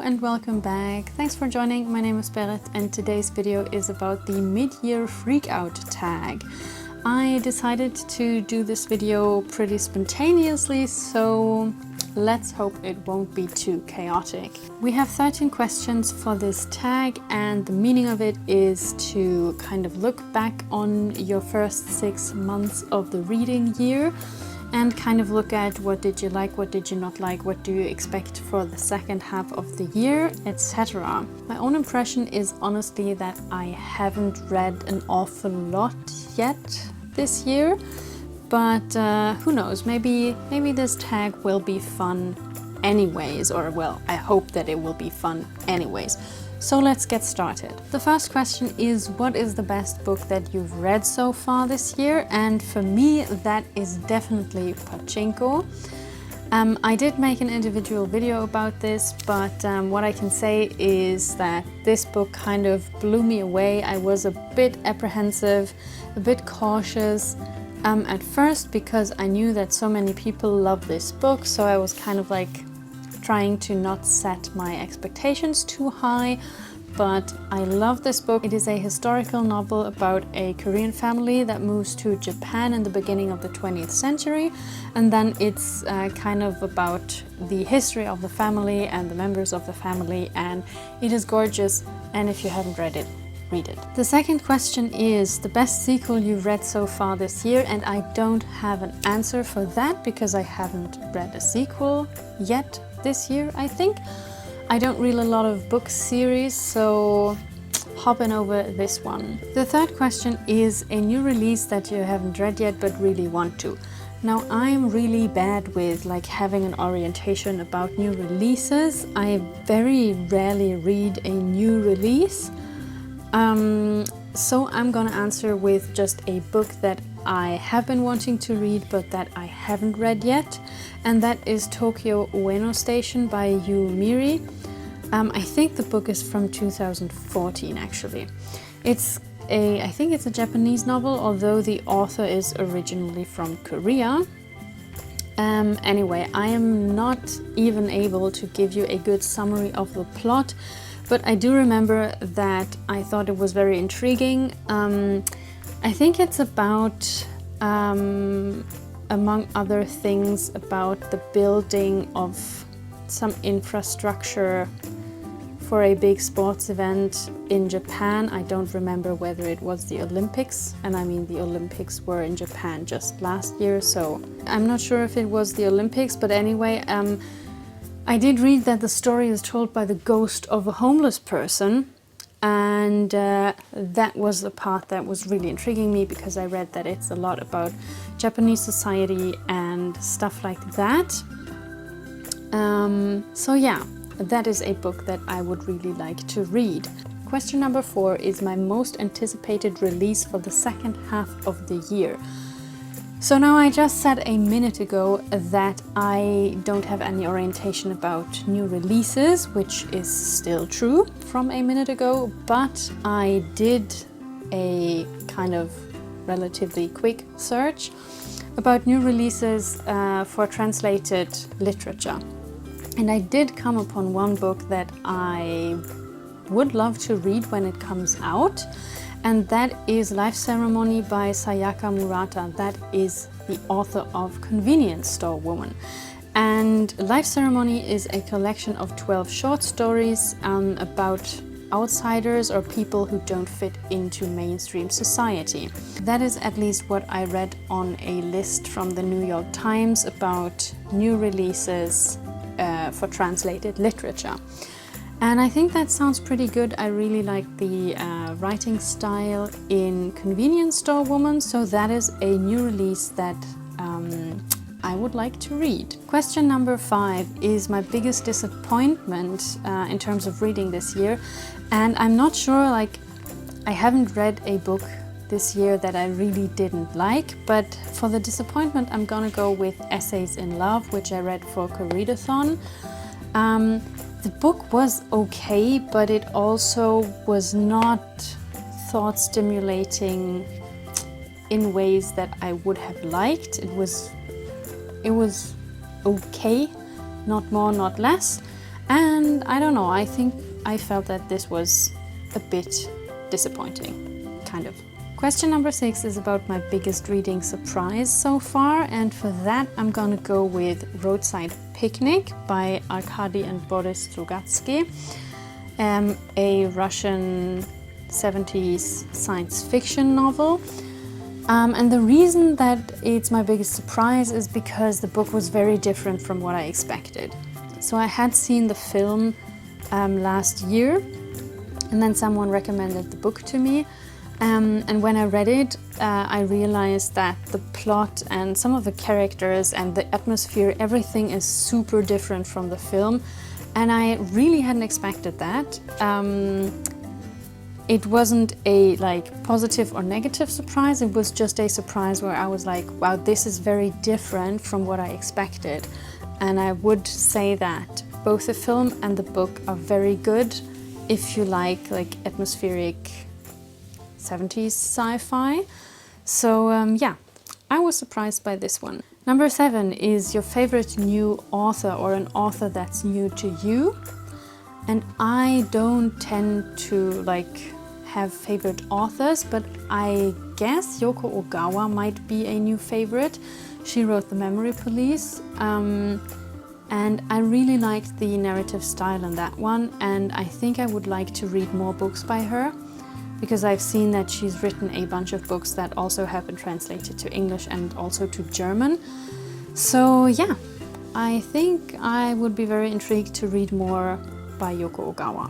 and welcome back. Thanks for joining. My name is Berit and today's video is about the mid-year freakout tag. I decided to do this video pretty spontaneously, so let's hope it won't be too chaotic. We have 13 questions for this tag, and the meaning of it is to kind of look back on your first 6 months of the reading year and kind of look at what did you like, what did you not like, what do you expect for the second half of the year, etc. My own impression is honestly that I haven't read an awful lot yet this year, but who knows, maybe this tag will be fun anyways, or well, I hope that it will be fun anyways. So let's get started. The first question is, what is the best book that you've read so far this year? And for me, that is definitely Pachinko. I did make an individual video about this, but what I can say is that this book kind of blew me away. I was a bit apprehensive, a bit cautious at first because I knew that so many people love this book, so I was kind of like trying to not set my expectations too high, but I love this book. It is a historical novel about a Korean family that moves to Japan in the beginning of the 20th century, and then it's kind of about the history of the family and the members of the family, and it is gorgeous, and if you haven't read it, read it. The second question is the best sequel you've read so far this year, and I don't have an answer for that because I haven't read a sequel yet this year, I think. I don't read a lot of book series, so hopping over this one. The third question is a new release that you haven't read yet but really want to. Now, I'm really bad with like having an orientation about new releases. I very rarely read a new release. So I'm gonna answer with just a book that I have been wanting to read but that I haven't read yet, and that is Tokyo Ueno Station by Yu Miri. I think the book is from 2014 actually. I think it's a Japanese novel, although the author is originally from Korea. Anyway, I am not even able to give you a good summary of the plot, but I do remember that I thought it was very intriguing. I think it's about, among other things, about the building of some infrastructure for a big sports event in Japan. I don't remember whether it was the Olympics, and I mean the Olympics were in Japan just last year, so I'm not sure if it was the Olympics, but anyway, I did read that the story is told by the ghost of a homeless person, and that was the part that was really intriguing me because I read that it's a lot about Japanese society and stuff like that. So yeah, that is a book that I would really like to read. Question number 4 is my most anticipated release for the second half of the year. So now I just said a minute ago that I don't have any orientation about new releases, which is still true from a minute ago, but I did a kind of relatively quick search about new releases for translated literature. And I did come upon one book that I would love to read when it comes out, and that is Life Ceremony by Sayaka Murata. That is the author of Convenience Store Woman. And Life Ceremony is a collection of 12 short stories about outsiders or people who don't fit into mainstream society. That is at least what I read on a list from the New York Times about new releases for translated literature. And I think that sounds pretty good. I really like the writing style in Convenience Store Woman, so that is a new release that I would like to read. Question number 5 is my biggest disappointment in terms of reading this year. And I'm not sure, like, I haven't read a book this year that I really didn't like, but for the disappointment I'm gonna go with Essays in Love, which I read for Coreadathon. The book was okay, but it also was not thought-stimulating in ways that I would have liked. It was okay, not more, not less. And I don't know, I think I felt that this was a bit disappointing, kind of. Question number 6 is about my biggest reading surprise so far, and for that I'm gonna go with Roadside Picnic by Arkady and Boris Strugatsky, a Russian 70s science fiction novel. And the reason that it's my biggest surprise is because the book was very different from what I expected. So I had seen the film last year, and then someone recommended the book to me. And when I read it, I realized that the plot and some of the characters and the atmosphere, everything is super different from the film. And I really hadn't expected that. It wasn't a positive or negative surprise, it was just a surprise where I was like, wow, this is very different from what I expected. And I would say that both the film and the book are very good if you like atmospheric 70s sci-fi. So yeah, I was surprised by this one. Number 7 is your favorite new author or an author that's new to you. And I don't tend to have favorite authors, but I guess Yoko Ogawa might be a new favorite. She wrote The Memory Police, and I really liked the narrative style in that one, and I think I would like to read more books by her, because I've seen that she's written a bunch of books that also have been translated to English and also to German. So yeah, I think I would be very intrigued to read more by Yoko Ogawa.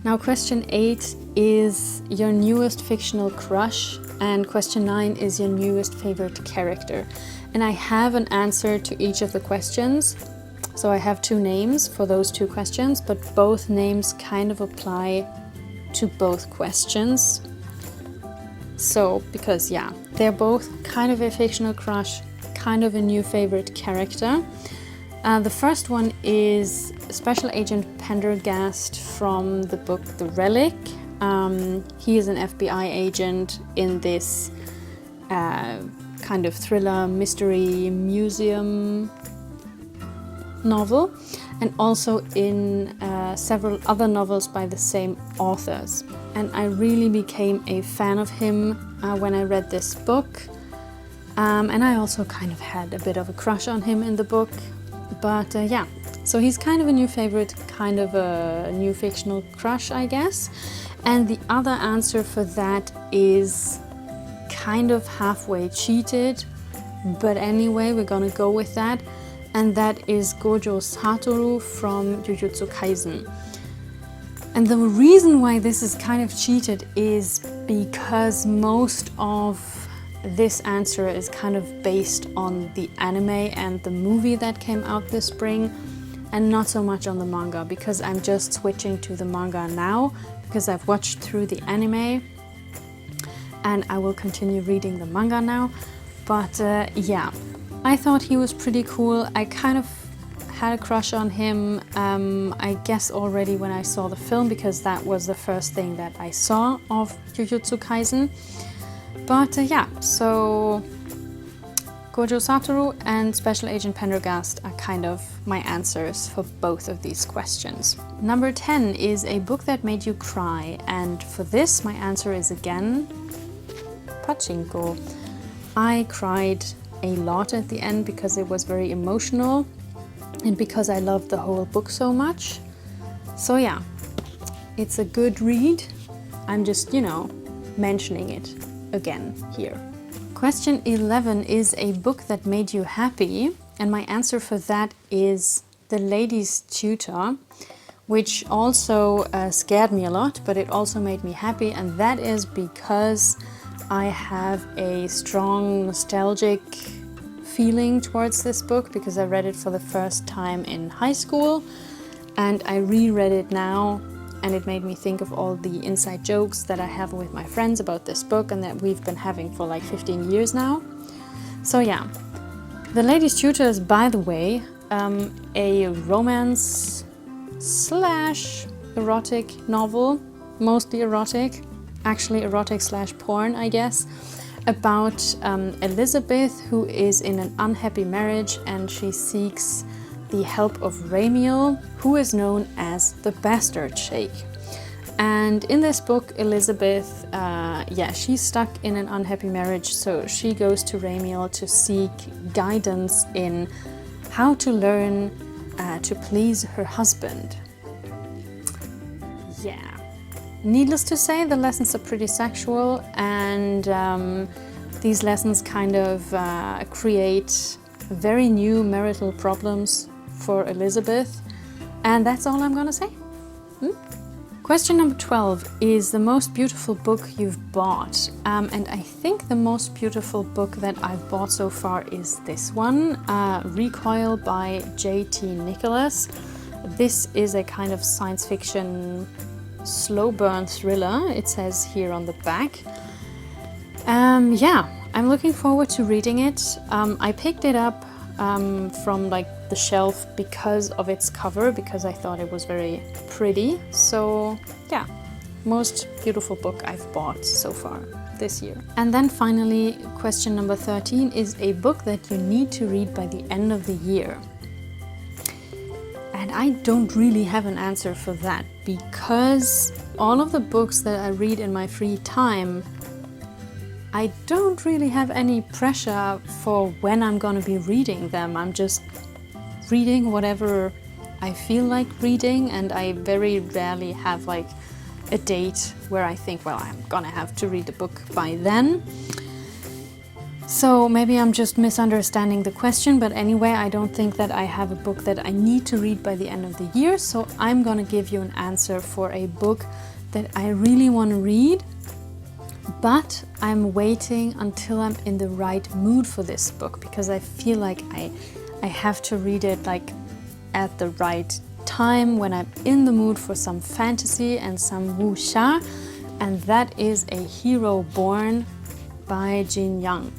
Now question 8 is your newest fictional crush, and question 9 is your newest favorite character. And I have an answer to each of the questions. So I have 2 names for those 2 questions, but both names kind of apply to both questions. So, because yeah, they're both kind of a fictional crush, kind of a new favorite character. The first one is Special Agent Pendergast from the book The Relic. He is an FBI agent in this kind of thriller mystery museum novel, and also in several other novels by the same authors. And I really became a fan of him when I read this book. And I also kind of had a bit of a crush on him in the book. But yeah, so he's kind of a new favorite, kind of a new fictional crush, I guess. And the other answer for that is kind of halfway cheated, but anyway, we're gonna go with that. And that is Gojo Satoru from Jujutsu Kaisen. And the reason why this is kind of cheated is because most of this answer is kind of based on the anime and the movie that came out this spring, and not so much on the manga, because I'm just switching to the manga now because I've watched through the anime and I will continue reading the manga now. But yeah, I thought he was pretty cool. I kind of had a crush on him, I guess already when I saw the film, because that was the first thing that I saw of Jujutsu Kaisen. But yeah, so Gojo Satoru and Special Agent Pendergast are kind of my answers for both of these questions. Number 10 is a book that made you cry, and for this my answer is again Pachinko. I cried a lot at the end because it was very emotional and because I loved the whole book so much. So yeah, it's a good read. I'm just, mentioning it again here. Question 11 is a book that made you happy, and my answer for that is The Lady's Tutor, which also scared me a lot, but it also made me happy, and that is because I have a strong nostalgic feeling towards this book, because I read it for the first time in high school and I reread it now, and it made me think of all the inside jokes that I have with my friends about this book and that we've been having for like 15 years now. So yeah, The Lady's Tutor is, by the way, a romance slash erotic novel, mostly erotic, actually erotic slash porn, I guess, about Elizabeth, who is in an unhappy marriage and she seeks the help of Ramiel, who is known as the Bastard Sheikh. And in this book, Elizabeth, she's stuck in an unhappy marriage, so she goes to Ramiel to seek guidance in how to learn to please her husband. Yeah. Needless to say, the lessons are pretty sexual, and these lessons kind of create very new marital problems for Elizabeth. And that's all I'm gonna say. Question number 12 is the most beautiful book you've bought. And I think the most beautiful book that I've bought so far is this one, Recoil by J.T. Nicholas. This is a kind of science fiction slow burn thriller, it says here on the back. I'm looking forward to reading it. I picked it up from like the shelf because of its cover, because I thought it was very pretty. So yeah, most beautiful book I've bought so far this year. And then finally, question number 13 is a book that you need to read by the end of the year. And I don't really have an answer for that, because all of the books that I read in my free time, I don't really have any pressure for when I'm gonna be reading them. I'm just reading whatever I feel like reading, and I very rarely have like a date where I think, well, I'm gonna have to read the book by then. So maybe I'm just misunderstanding the question, but anyway, I don't think that I have a book that I need to read by the end of the year, so I'm gonna give you an answer for a book that I really want to read, but I'm waiting until I'm in the right mood for this book, because I feel like I have to read it like at the right time, when I'm in the mood for some fantasy and some wuxia, and that is A Hero Born by Jin Young.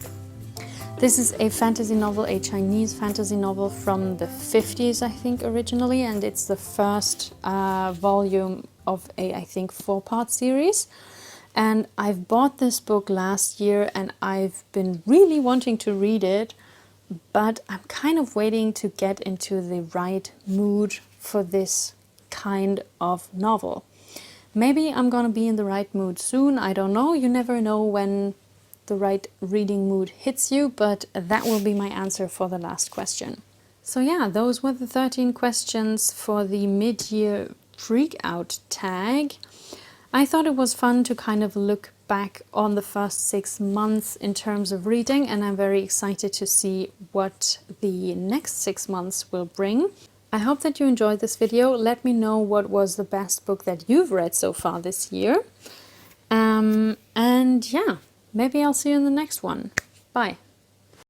This is a fantasy novel, a Chinese fantasy novel from the 50s, I think, originally, and it's the first volume of a, I think, 4-part series. And I've bought this book last year, and I've been really wanting to read it, but I'm kind of waiting to get into the right mood for this kind of novel. Maybe I'm gonna be in the right mood soon, I don't know. You never know when the right reading mood hits you, but that will be my answer for the last question. So yeah, those were the 13 questions for the mid-year Freakout tag. I thought it was fun to kind of look back on the first 6 months in terms of reading, and I'm very excited to see what the next 6 months will bring. I hope that you enjoyed this video. Let me know what was the best book that you've read so far this year. And yeah, maybe I'll see you in the next one. Bye.